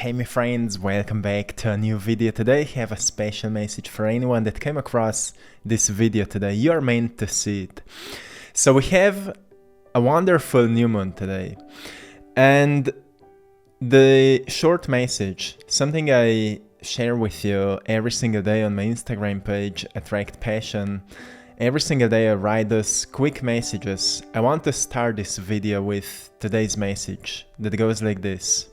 Hey my friends, welcome back to a new video. Today I have a special message for anyone that came across this video today. You are meant to see it. So we have a wonderful new moon today. And the short message, something I share with you every single day on my Instagram page, AttractPassion. Every single day I write those quick messages. I want to start this video with today's message that goes like this.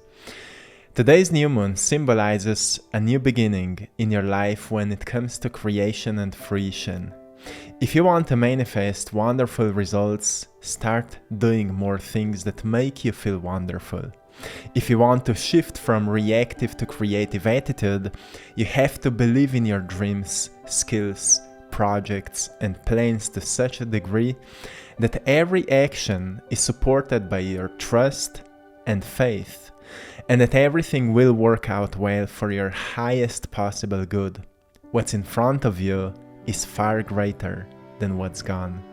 Today's new moon symbolizes a new beginning in your life when it comes to creation and fruition. If you want to manifest wonderful results, start doing more things that make you feel wonderful. If you want to shift from reactive to creative attitude, you have to believe in your dreams, skills, projects, and plans to such a degree that every action is supported by your trust and faith, and that everything will work out well for your highest possible good. What's in front of you is far greater than what's gone.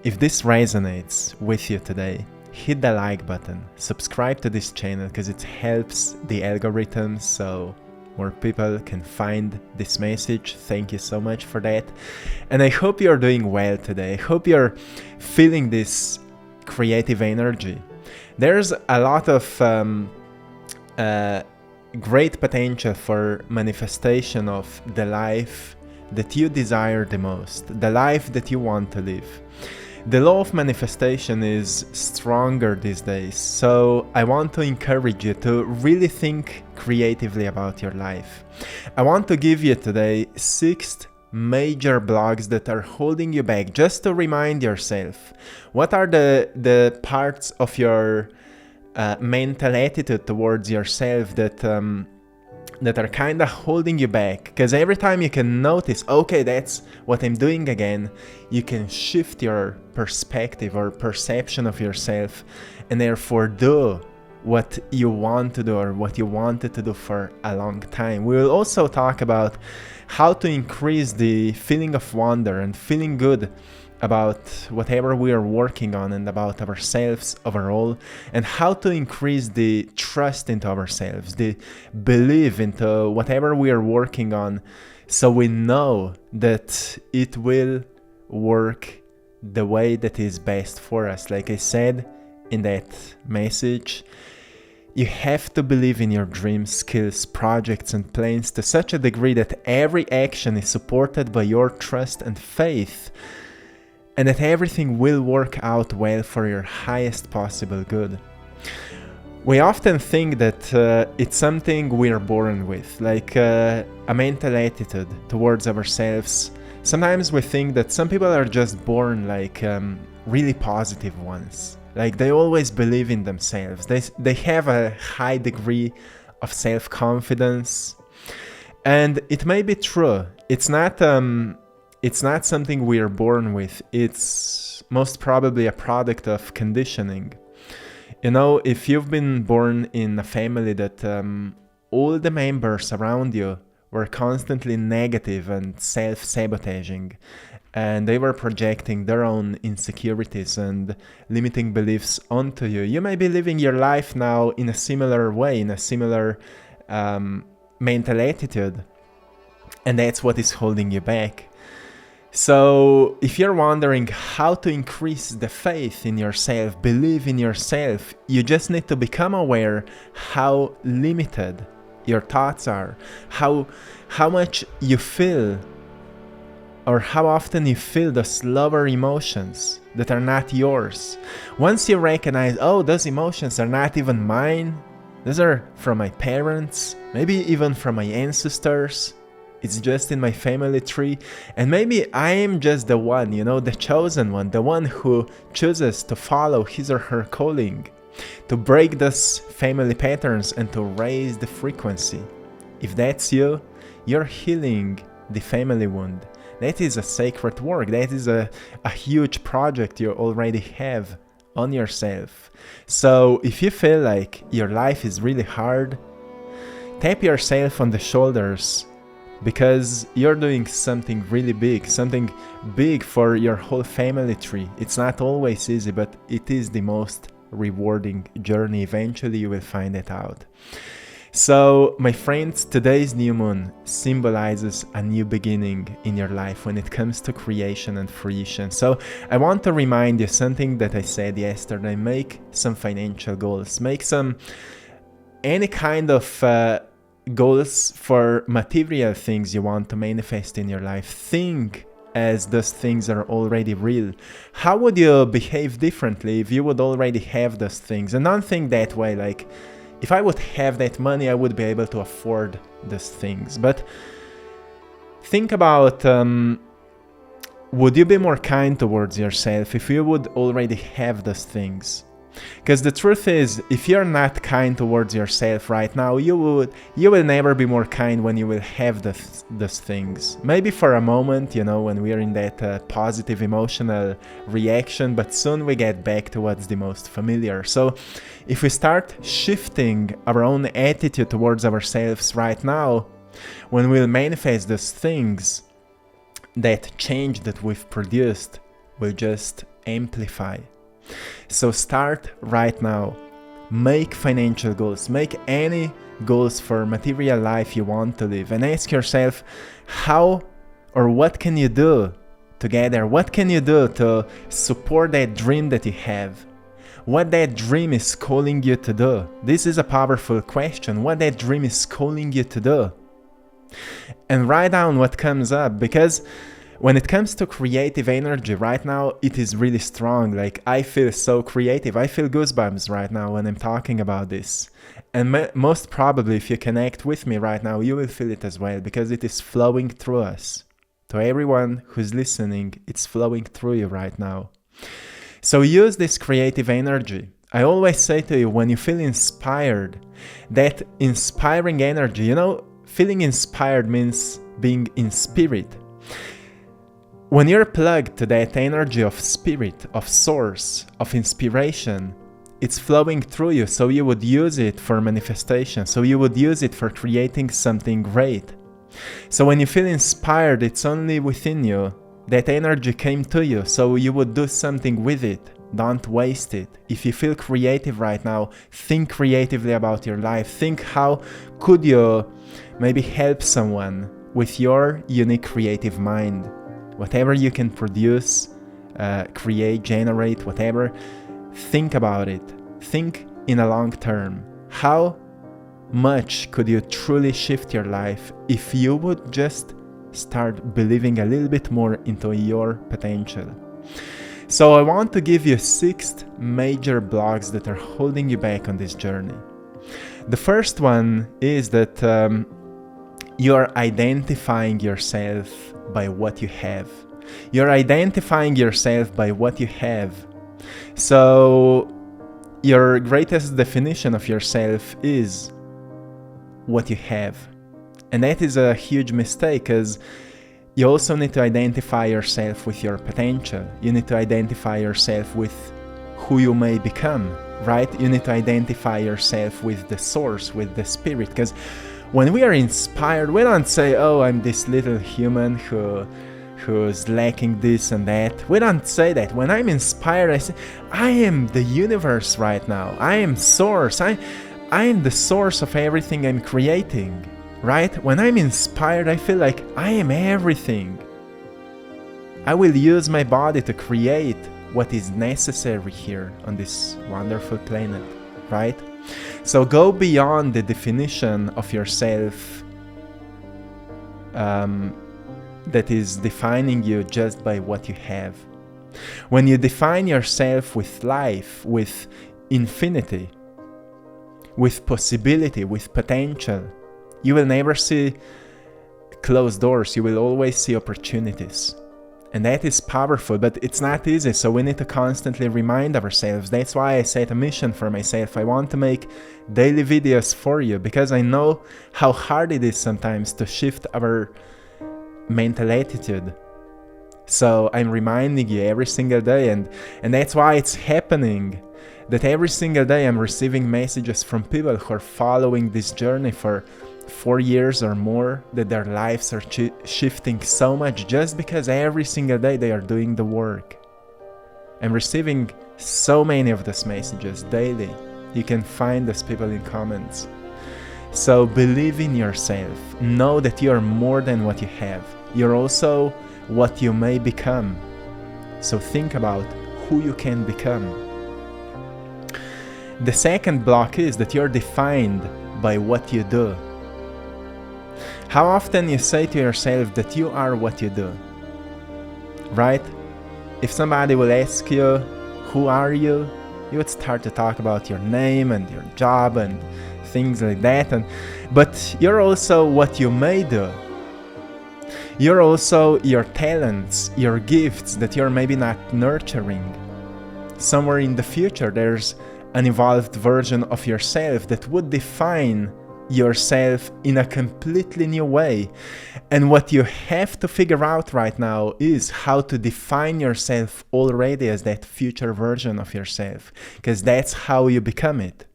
If this resonates with you today, hit the like button, subscribe to this channel because it helps the algorithm so more people can find this message. Thank you so much for that. And I hope you're doing well today. I hope you're feeling this creative energy. There's a lot of great potential for manifestation of the life that you desire the most, the life that you want to live. The law of manifestation is stronger these days, so I want to encourage you to really think creatively about your life. I want to give you today 6 major blocks that are holding you back, just to remind yourself what are the parts of your mental attitude towards yourself that are kind of holding you back. Because every time you can notice, okay, that's what I'm doing again, you can shift your perspective or perception of yourself and therefore do what you want to do or what you wanted to do for a long time. We will also talk about how to increase the feeling of wonder and feeling good about whatever we are working on and about ourselves overall, and how to increase the trust into ourselves, the belief into whatever we are working on, so we know that it will work the way that is best for us. Like I said in that message, you have to believe in your dreams, skills, projects, and plans to such a degree that every action is supported by your trust and faith, and that everything will work out well for your highest possible good. We often think that it's something we're born with, like a mental attitude towards ourselves. Sometimes we think that some people are just born like really positive ones. Like they always believe in themselves. They have a high degree of self-confidence. And it may be true. It's not something we are born with. It's most probably a product of conditioning. You know, if you've been born in a family that all the members around you were constantly negative and self-sabotaging, and they were projecting their own insecurities and limiting beliefs onto you, you may be living your life now in a similar way, in a similar mental attitude, and that's what is holding you back. So if you're wondering how to increase the faith in yourself, believe in yourself, you just need to become aware how limited your thoughts are, how much you feel, or how often you feel those lower emotions that are not yours. Once you recognize, oh, those emotions are not even mine, those are from my parents, maybe even from my ancestors, it's just in my family tree, and maybe I am just the one, you know, the chosen one, the one who chooses to follow his or her calling, to break those family patterns and to raise the frequency. If that's you, you're healing the family wound. That is a sacred work. That is a huge project you already have on yourself. So if you feel like your life is really hard, tap yourself on the shoulders, because you're doing something really big, something big for your whole family tree. It's not always easy, but it is the most rewarding journey. Eventually you will find it out. So, my friends, today's new moon symbolizes a new beginning in your life when it comes to creation and fruition. So, I want to remind you something that I said yesterday. Make some financial goals. Make some any kind of goals for material things you want to manifest in your life. Think as those things are already real. How would you behave differently if you would already have those things? And don't think that way, like, if I would have that money, I would be able to afford those things. But think about, would you be more kind towards yourself if you would already have those things? Because the truth is, if you're not kind towards yourself right now, you will never be more kind when you will have those things. Maybe for a moment, when we're in that positive emotional reaction, but soon we get back to what's the most familiar. So if we start shifting our own attitude towards ourselves right now, when we'll manifest those things, that change that we've produced will just amplify. So start right now. Make financial goals. Make any goals for material life you want to live. And ask yourself, how or what can you do together? What can you do to support that dream that you have? What that dream is calling you to do? This is a powerful question. What that dream is calling you to do? And write down what comes up, because when it comes to creative energy right now, it is really strong. Like, I feel so creative. I feel goosebumps right now when I'm talking about this. And most probably, if you connect with me right now, you will feel it as well, because it is flowing through us. To everyone who's listening, it's flowing through you right now. So use this creative energy. I always say to you, when you feel inspired, that inspiring energy, feeling inspired means being in spirit. When you're plugged to that energy of spirit, of source, of inspiration, it's flowing through you, so you would use it for manifestation, so you would use it for creating something great. So when you feel inspired, it's only within you. That energy came to you, so you would do something with it. Don't waste it. If you feel creative right now, think creatively about your life. Think, how could you maybe help someone with your unique creative mind? Whatever you can produce, create, generate, whatever, think about it. Think in a long term. How much could you truly shift your life if you would just start believing a little bit more into your potential? So I want to give you 6 major blocks that are holding you back on this journey. The first one is that you are identifying yourself by what you have. You're identifying yourself by what you have. So your greatest definition of yourself is what you have. And that is a huge mistake, because you also need to identify yourself with your potential. You need to identify yourself with who you may become, right? You need to identify yourself with the source, with the spirit, because when we are inspired, we don't say, oh, I'm this little human who's lacking this and that. We don't say that. When I'm inspired, I say, I am the universe right now. I am source. I am the source of everything I'm creating, right? When I'm inspired, I feel like I am everything. I will use my body to create what is necessary here on this wonderful planet, right? So go beyond the definition of yourself that is defining you just by what you have. When you define yourself with life, with infinity, with possibility, with potential, you will never see closed doors. You will always see opportunities. And that is powerful, but it's not easy, so we need to constantly remind ourselves. That's why I set a mission for myself. I want to make daily videos for you, because I know how hard it is sometimes to shift our mental attitude. So I'm reminding you every single day, and that's why it's happening, that every single day I'm receiving messages from people who are following this journey for 4 years or more, that their lives are shifting so much just because every single day they are doing the work. I'm receiving so many of those messages daily. You can find those people in comments. So believe in yourself. Know that you are more than what you have. You're also what you may become. So think about who you can become. The second block is that you're defined by what you do. How often you say to yourself that you are what you do, right? If somebody will ask you, who are you? You would start to talk about your name and your job and things like that. But you're also what you may do. You're also your talents, your gifts that you're maybe not nurturing. Somewhere in the future, there's an evolved version of yourself that would define yourself in a completely new way. And what you have to figure out right now is how to define yourself already as that future version of yourself, because that's how you become it.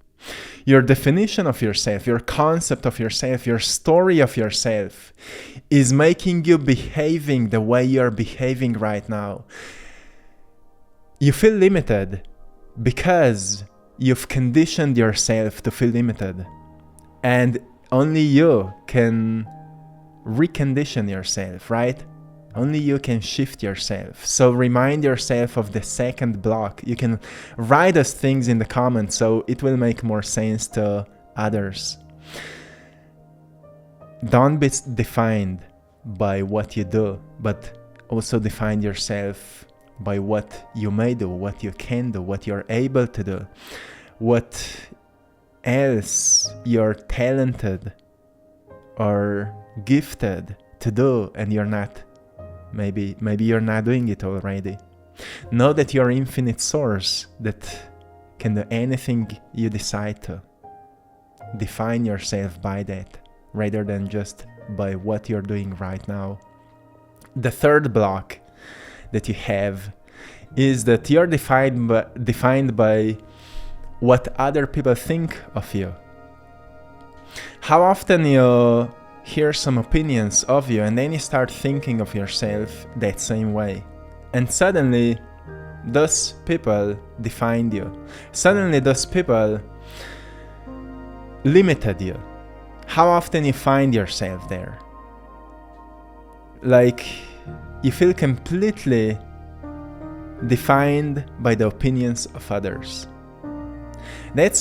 Your definition of yourself, your concept of yourself, your story of yourself is making you behaving the way you're behaving right now. You feel limited because you've conditioned yourself to feel limited. And only you can recondition yourself, right? Only you can shift yourself. So remind yourself of the second block. You can write us things in the comments so it will make more sense to others. Don't be defined by what you do, but also define yourself by what you may do, what you can do, what you're able to do, what else you're talented or gifted to do and you're not. Maybe you're not doing it already. Know that you're infinite source that can do anything you decide to. Define yourself by that rather than just by what you're doing right now. The third block that you have is that you're defined by what other people think of you. How often you hear some opinions of you and then you start thinking of yourself that same way, and suddenly those people defined you. Suddenly those people limited you. How often you find yourself there? Like you feel completely defined by the opinions of others. That's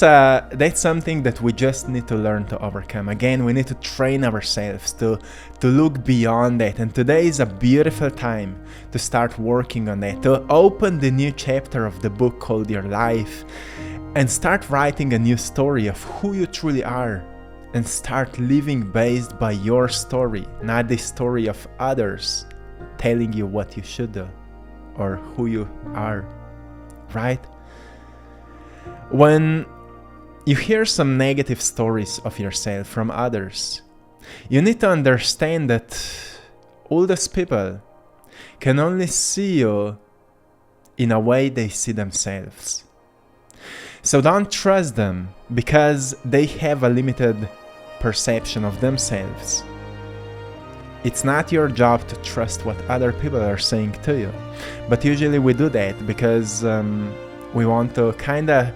something that we just need to learn to overcome. Again, we need to train ourselves to look beyond that. And today is a beautiful time to start working on that, to open the new chapter of the book called Your Life and start writing a new story of who you truly are, and start living based by your story, not the story of others telling you what you should do or who you are, right? When you hear some negative stories of yourself from others, you need to understand that all those people can only see you in a way they see themselves. So don't trust them because they have a limited perception of themselves. It's not your job to trust what other people are saying to you. But usually we do that because we want to kind of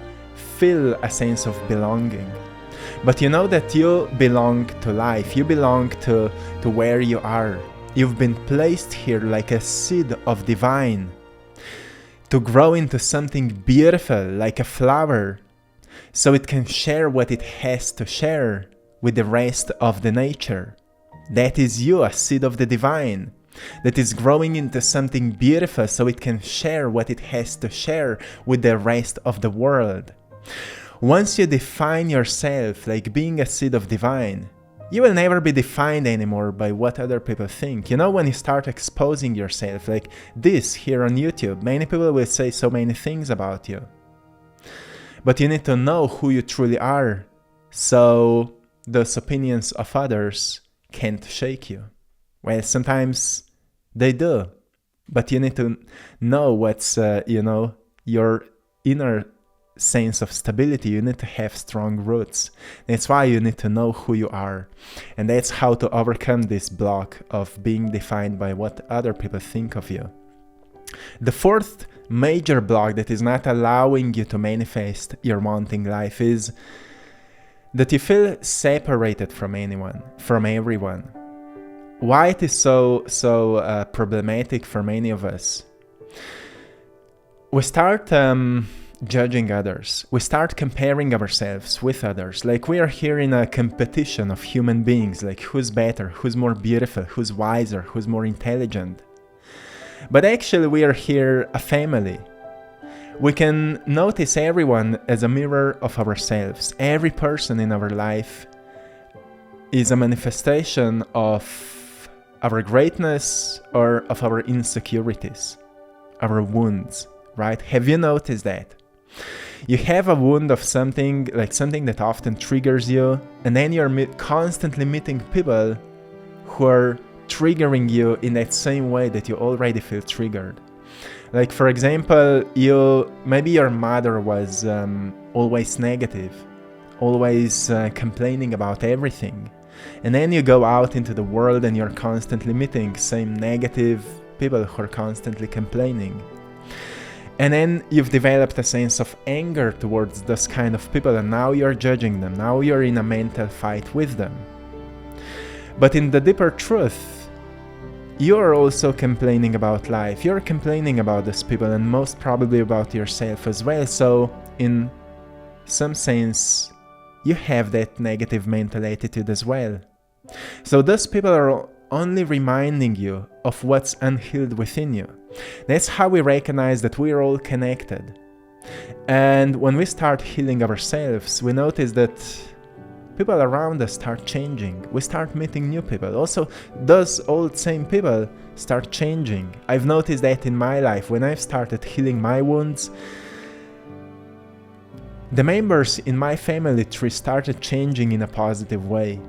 feel a sense of belonging. But you know that you belong to life. You belong to where you are. You've been placed here like a seed of divine to grow into something beautiful like a flower, so it can share what it has to share with the rest of the nature. That is you, a seed of the divine, that is growing into something beautiful so it can share what it has to share with the rest of the world. Once you define yourself like being a seed of divine, you will never be defined anymore by what other people think. You know, when you start exposing yourself like this here on YouTube, many people will say so many things about you. But you need to know who you truly are, so those opinions of others can't shake you. Well, sometimes they do, but you need to know what's, your inner sense of stability. You need to have strong roots. That's why you need to know who you are. And that's how to overcome this block of being defined by what other people think of you. The fourth major block that is not allowing you to manifest your wanting life is that you feel separated from anyone, from everyone. Why it is so problematic for many of us? We start judging others. We start comparing ourselves with others. Like we are here in a competition of human beings, like who's better, who's more beautiful, who's wiser, who's more intelligent. But actually we are here a family. We can notice everyone as a mirror of ourselves. Every person in our life is a manifestation of our greatness or of our insecurities, our wounds, right? Have you noticed that? You have a wound of something, like something that often triggers you, and then you're constantly meeting people who are triggering you in that same way that you already feel triggered. Like for example, maybe your mother was always negative, always complaining about everything, and then you go out into the world and you're constantly meeting same negative people who are constantly complaining. And then you've developed a sense of anger towards this kind of people, and now you're judging them. Now you're in a mental fight with them. But in the deeper truth, you're also complaining about life. You're complaining about these people and most probably about yourself as well. So in some sense, you have that negative mental attitude as well. So those people are only reminding you of what's unhealed within you. That's how we recognize that we're all connected. And when we start healing ourselves, we notice that people around us start changing. We start meeting new people. Also, those old same people start changing. I've noticed that in my life. When I've started healing my wounds, the members in my family tree started changing in a positive way.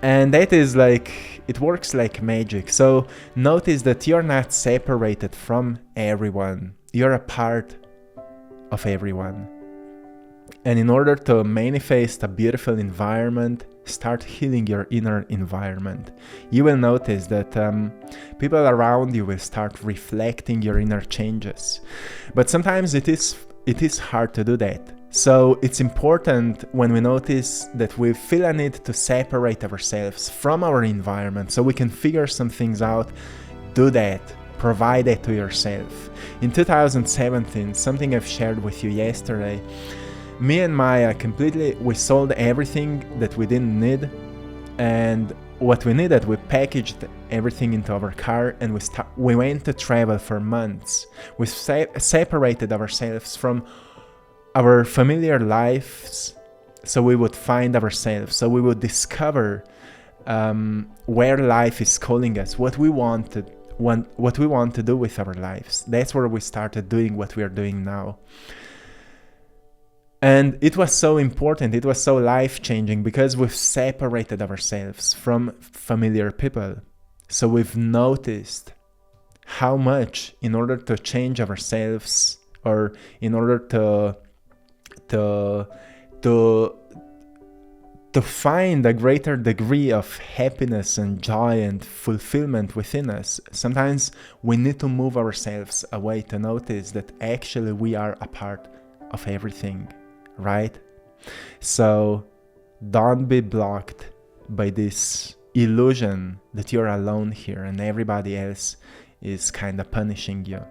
And that is like, it works like magic. So notice that you're not separated from everyone. You're a part of everyone. And in order to manifest a beautiful environment, start healing your inner environment. You will notice that people around you will start reflecting your inner changes. But sometimes it is hard to do that. So it's important when we notice that we feel a need to separate ourselves from our environment so we can figure some things out. Do that. Provide it to yourself. In 2017, something I've shared with you yesterday, me and Maya we sold everything that we didn't need, and what we needed, we packaged everything into our car, and we went to travel for months. We separated ourselves from our familiar lives so we would find ourselves, so we would discover where life is calling us, what we want to do with our lives. That's where we started doing what we are doing now. And it was so important, it was so life-changing because we've separated ourselves from familiar people. So we've noticed how much, in order to change ourselves, or in order to find a greater degree of happiness and joy and fulfillment within us, sometimes we need to move ourselves away to notice that actually we are a part of everything. Right? So don't be blocked by this illusion that you're alone here and everybody else is kind of punishing you.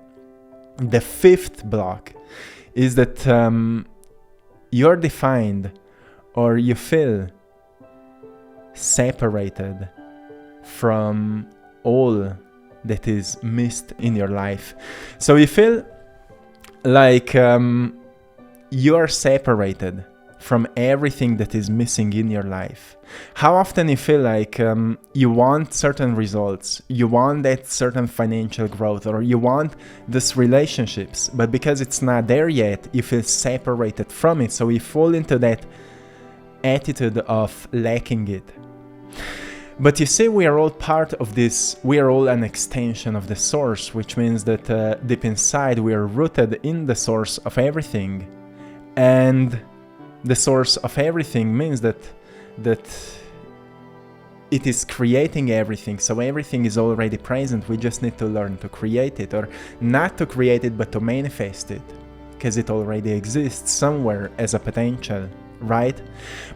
The fifth block is that you're defined, or you feel separated from all that is missed in your life. So you feel like you are separated from everything that is missing in your life. How often you feel like you want certain results, you want that certain financial growth, or you want these relationships, but because it's not there yet, you feel separated from it. So you fall into that attitude of lacking it. But you see, we are all part of this, we are all an extension of the source, which means that deep inside we are rooted in the source of everything. And the source of everything means that it is creating everything. So everything is already present. We just need to learn to create it, or not to create it, but to manifest it, because it already exists somewhere as a potential right?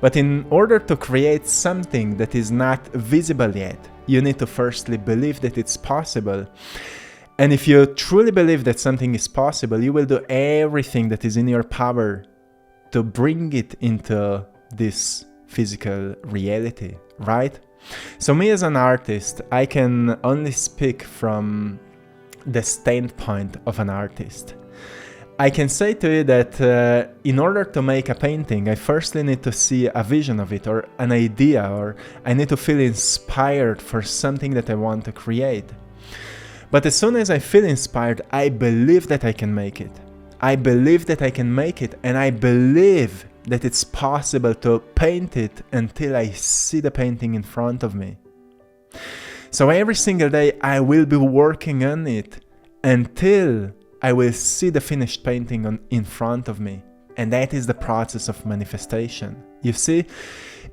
But in order to create something that is not visible yet, you need to firstly believe that it's possible. And if you truly believe that something is possible, you will do everything that is in your power to bring it into this physical reality, right? So me as an artist, I can only speak from the standpoint of an artist. I can say to you that in order to make a painting, I firstly need to see a vision of it or an idea, or I need to feel inspired for something that I want to create. But as soon as I feel inspired, I believe that I can make it. I believe that I can make it, and I believe that it's possible to paint it until I see the painting in front of me. So every single day I will be working on it until I will see the finished painting in front of me. And that is the process of manifestation. You see,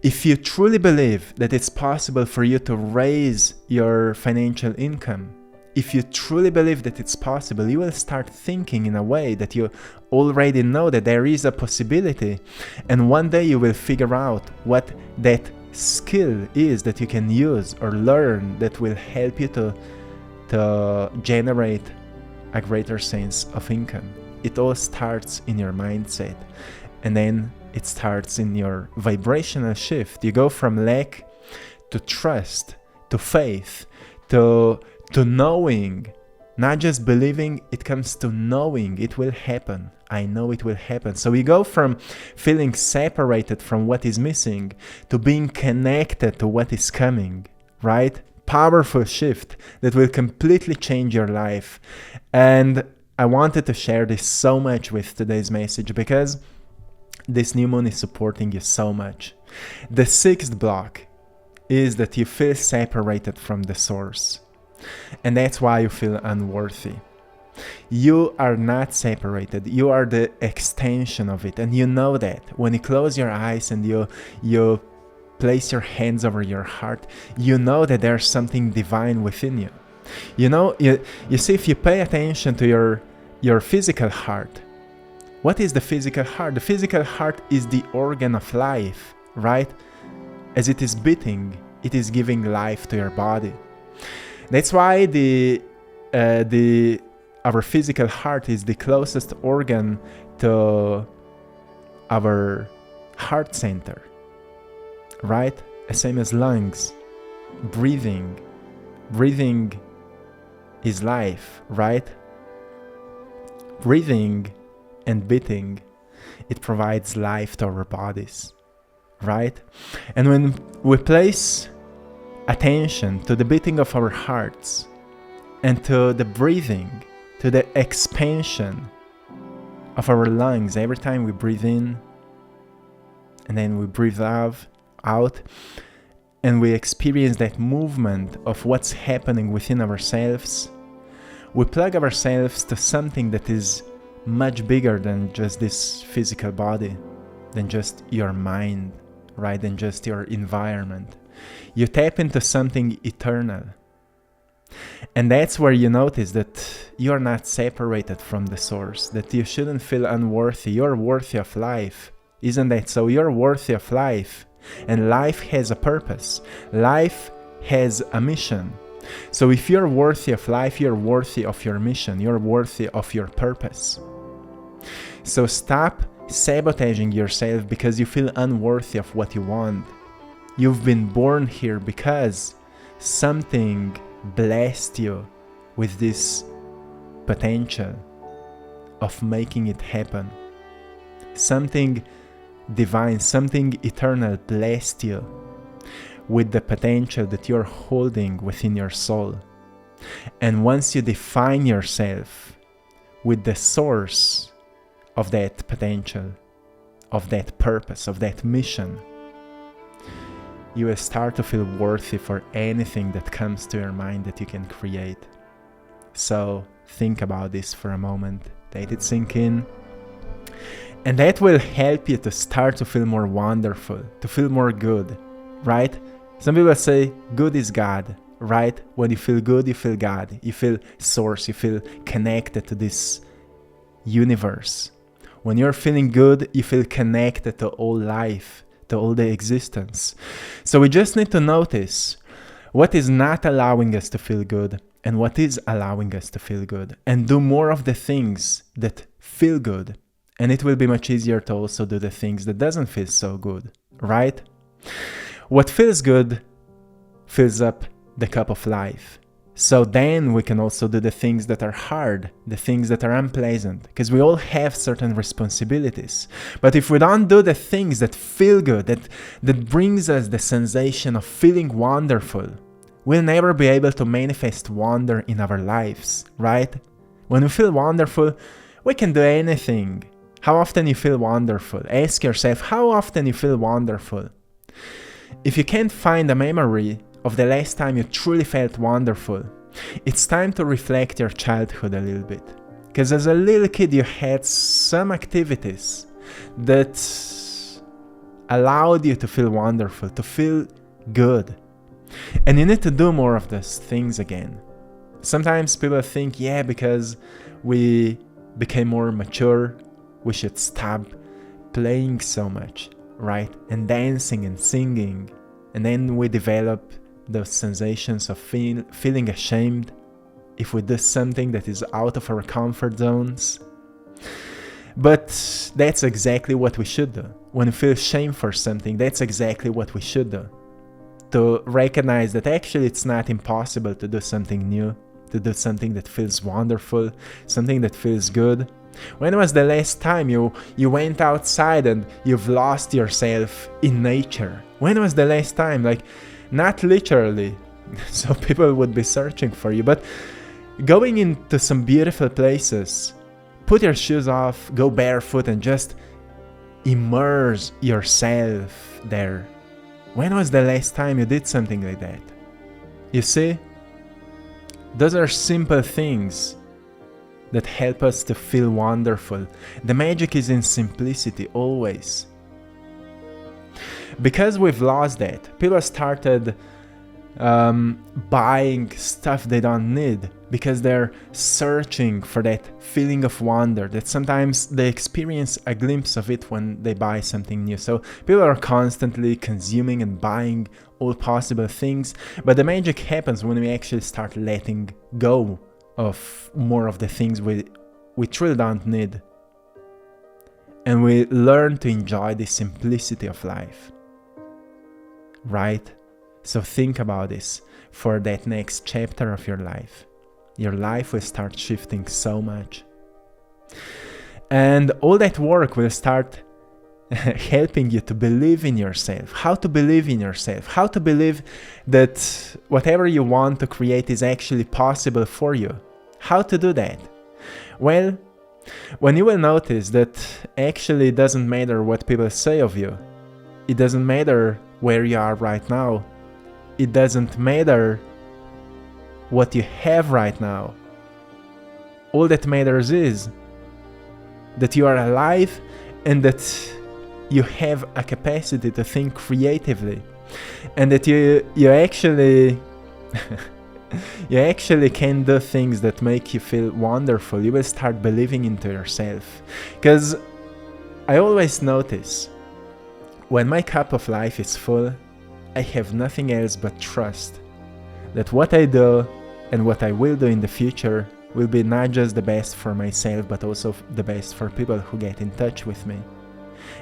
if you truly believe that it's possible for you to raise your financial income, if you truly believe that it's possible, you will start thinking in a way that you already know that there is a possibility. And one day you will figure out what that skill is that you can use or learn that will help you to generate a greater sense of income. It all starts in your mindset, and then it starts in your vibrational shift. You go from lack to trust, to faith, to knowing, not just believing. It comes to knowing it will happen. I know it will happen. So we go from feeling separated from what is missing to being connected to what is coming, right? Powerful shift that will completely change your life. And I wanted to share this so much with today's message because this new moon is supporting you so much. The sixth block is that you feel separated from the source. And that's why you feel unworthy. You are not separated. You are the extension of it. And you know that. When you close your eyes and you place your hands over your heart, you know that there's something divine within you. You know, you see, if you pay attention to your physical heart, what is the physical heart? The physical heart is the organ of life, right? As it is beating, it is giving life to your body. That's why our physical heart is the closest organ to our heart center, right? Same as lungs, breathing is life, right? Breathing and beating, it provides life to our bodies, right? And when we place attention to the beating of our hearts and to the breathing, to the expansion of our lungs every time we breathe in and then we breathe out, and we experience that movement of what's happening within ourselves, we plug ourselves to something that is much bigger than just this physical body, than just your mind, right? Than just your environment. You tap into something eternal. And that's where you notice that you're not separated from the source, that you shouldn't feel unworthy. You're worthy of life. Isn't that so? You're worthy of life. And life has a purpose. Life has a mission. So if you're worthy of life, you're worthy of your mission. You're worthy of your purpose. So stop sabotaging yourself because you feel unworthy of what you want. You've been born here because something blessed you with this potential of making it happen. Something divine, something eternal blessed you with the potential that you're holding within your soul. And once you define yourself with the source of that potential, of that purpose, of that mission, you will start to feel worthy for anything that comes to your mind that you can create. So think about this for a moment, let it sink in. And that will help you to start to feel more wonderful, to feel more good, right? Some people say good is God, right? When you feel good, you feel God. You feel source, you feel connected to this universe. When you're feeling good, you feel connected to all life, to all the existence. So we just need to notice what is not allowing us to feel good and what is allowing us to feel good, and do more of the things that feel good. And it will be much easier to also do the things that doesn't feel so good, right? What feels good fills up the cup of life. So then we can also do the things that are hard, the things that are unpleasant, because we all have certain responsibilities. But if we don't do the things that feel good, that brings us the sensation of feeling wonderful, we'll never be able to manifest wonder in our lives, right? When we feel wonderful, we can do anything. How often you feel wonderful? Ask yourself how often you feel wonderful. If you can't find a memory of the last time you truly felt wonderful, it's time to reflect your childhood a little bit. Because as a little kid, you had some activities that allowed you to feel wonderful, to feel good. And you need to do more of those things again. Sometimes people think, yeah, because we became more mature, we should stop playing so much, right? And dancing and singing. And then we develop those sensations of feeling ashamed if we do something that is out of our comfort zones. But that's exactly what we should do. When we feel shame for something, that's exactly what we should do. To recognize that actually it's not impossible to do something new, to do something that feels wonderful, something that feels good. When was the last time you went outside and you've lost yourself in nature? When was the last time? Like, not literally, so people would be searching for you, but going into some beautiful places, put your shoes off, go barefoot and just immerse yourself there. When was the last time you did something like that? You see, those are simple things that help us to feel wonderful. The magic is in simplicity, always. Because we've lost that, people started buying stuff they don't need because they're searching for that feeling of wonder that sometimes they experience a glimpse of it when they buy something new. So people are constantly consuming and buying all possible things, but the magic happens when we actually start letting go of more of the things we truly don't need, and we learn to enjoy the simplicity of life, right? So think about this for that next chapter of your life. Your life will start shifting so much, and all that work will start helping you to believe in yourself, how to believe in yourself, how to believe that whatever you want to create is actually possible for you. How to do that? Well, when you will notice that actually it doesn't matter what people say of you, it doesn't matter where you are right now, it doesn't matter what you have right now. All that matters is that you are alive and that you have a capacity to think creatively, and that you actually you actually can do things that make you feel wonderful. You will start believing into yourself. Because I always notice when my cup of life is full, I have nothing else but trust that what I do and what I will do in the future will be not just the best for myself, but also the best for people who get in touch with me.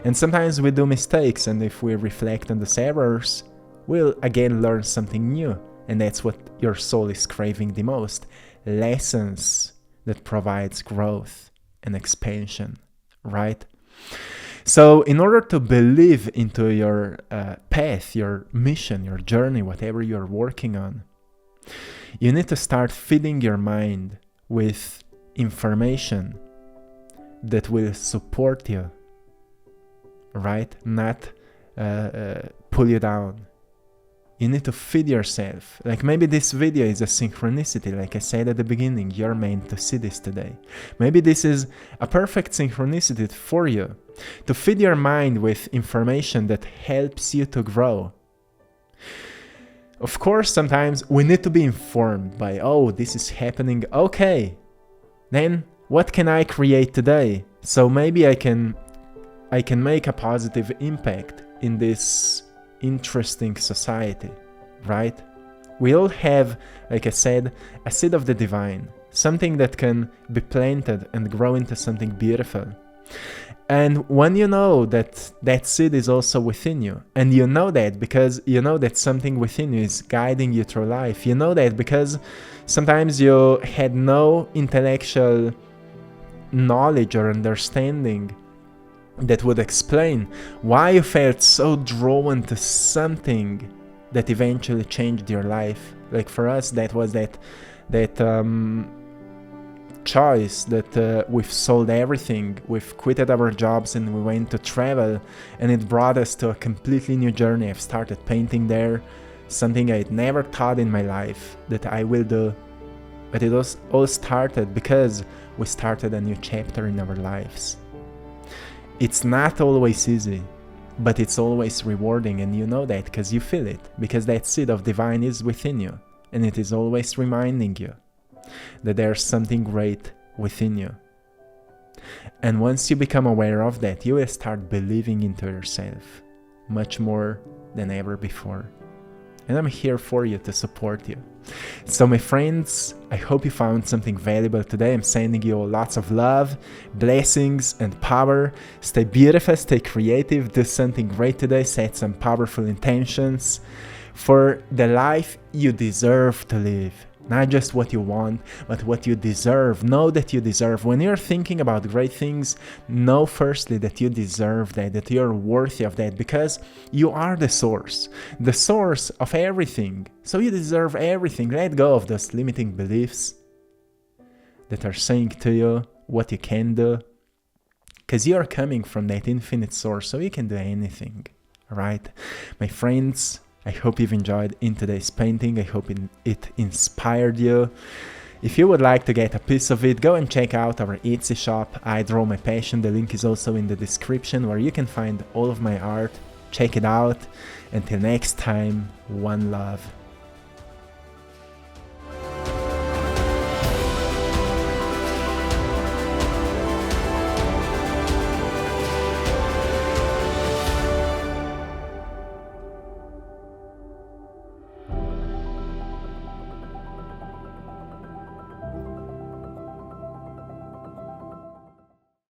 And sometimes we do mistakes, and if we reflect on those errors, we'll again learn something new. And that's what your soul is craving the most. Lessons that provides growth and expansion, right? So in order to believe into your path, your mission, your journey, whatever you're working on, you need to start feeding your mind with information that will support you, right? Not pull you down. You need to feed yourself. Like maybe this video is a synchronicity, like I said at the beginning, you're meant to see this today. Maybe this is a perfect synchronicity for you, to feed your mind with information that helps you to grow. Of course, sometimes we need to be informed by, oh, this is happening, okay, then what can I create today? So maybe I can make a positive impact in this interesting society, right? We all have, like I said, a seed of the divine, something that can be planted and grow into something beautiful. And when you know that that seed is also within you, and you know that because you know that something within you is guiding you through life, you know that because sometimes you had no intellectual knowledge or understanding that would explain why you felt so drawn to something that eventually changed your life. Like for us, that was that choice that we've sold everything, we've quitted our jobs and we went to travel, and it brought us to a completely new journey. I've started painting there, something I'd never thought in my life that I will do. But it was all started because we started a new chapter in our lives. It's not always easy, but it's always rewarding, and you know that because you feel it, because that seed of divine is within you, and it is always reminding you that there's something great within you. And once you become aware of that, you will start believing into yourself much more than ever before. And I'm here for you to support you. So my friends, I hope you found something valuable today. I'm sending you lots of love, blessings, and power. Stay beautiful, stay creative, do something great today, set some powerful intentions for the life you deserve to live. Not just what you want, but what you deserve. Know that you deserve. When you're thinking about great things, know firstly that you deserve that you're worthy of that, because you are the source of everything. So you deserve everything. Let go of those limiting beliefs that are saying to you what you can do, because you are coming from that infinite source, so you can do anything, right? My friends, I hope you've enjoyed in today's painting. I hope it inspired you. If you would like to get a piece of it, go and check out our Etsy shop, AttractPassion. The link is also in the description, where you can find all of my art. Check it out. Until next time, one love.